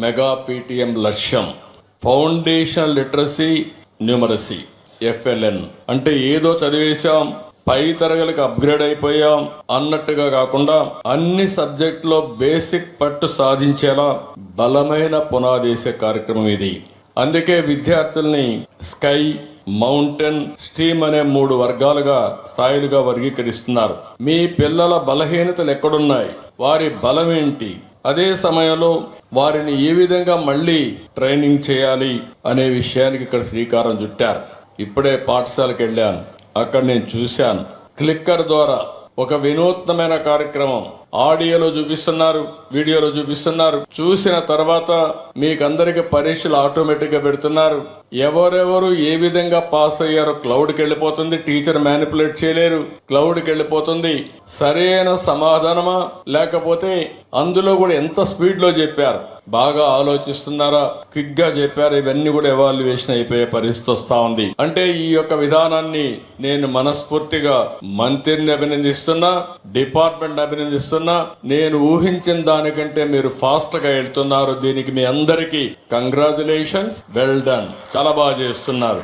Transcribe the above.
Mega PTM లక్ష్యం foundation literacy numeracy FLN అంటే ఏదో చదివేశాం పై తరగతికి అప్గ్రేడ్ అయిపోయాం అన్నట్టుగా కాకుండా అన్ని సబ్జెక్టులో బేసిక్ పట్టు సాధించేలా బలమైన పునాదేసే కార్యక్రమం ఇది. అందుకే విద్యార్థుల్ని స్కై, మౌంటైన్, స్ట్రీమ్ అనే 3 వర్గాలుగా స్థాయిలుగా వర్గీకరిస్తున్నారు. మీ పిల్లల బలహీనతలు ఎక్కడున్నాయి, వారి బలం ఏంటి, అదే సమయంలో వారిని ఏ విధంగా మళ్ళీ ట్రైనింగ్ చేయాలి అనే విషయానికి ఇక్కడ శ్రీకారం చుట్టారు. ఇప్పుడే పాఠశాలకు వెళ్ళాను, అక్కడ నేను చూశాను. క్లిక్కర్ ద్వారా ఒక వినూత్నమైన కార్యక్రమం ఆడియోలో చూపిస్తున్నారు, వీడియోలో చూపిస్తున్నారు. చూసిన తర్వాత మీకందరికి పరీక్షలు ఆటోమేటిక్ గా పెడుతున్నారు. ఎవరెవరు ఏ విధంగా పాస్ అయ్యారో క్లౌడ్కి వెళ్ళిపోతుంది. టీచర్ మ్యానిపులేట్ చేయలేరు, క్లౌడ్కి వెళ్ళిపోతుంది. సరైన సమాధానమా లేకపోతే అందులో కూడా ఎంత స్పీడ్ లో చెప్పారు, బాగా ఆలోచిస్తున్నారా, క్విక్ గా చెప్పారు, ఇవన్నీ కూడా ఎవాల్యుయేషన్ అయిపోయే పరిస్థితి వస్తా ఉంది. అంటే ఈ యొక్క విధానాన్ని నేను మనస్ఫూర్తిగా మంత్రిని అభినందిస్తున్నా, డిపార్ట్మెంట్ అభినందిస్తున్నా. నేను ఊహించిన దానికంటే మీరు ఫాస్ట్ గా వెళ్తున్నారు. దీనికి మీ అందరికీ కంగ్రాచులేషన్స్, వెల్ డన్, చాలా బాగా చేస్తున్నారు.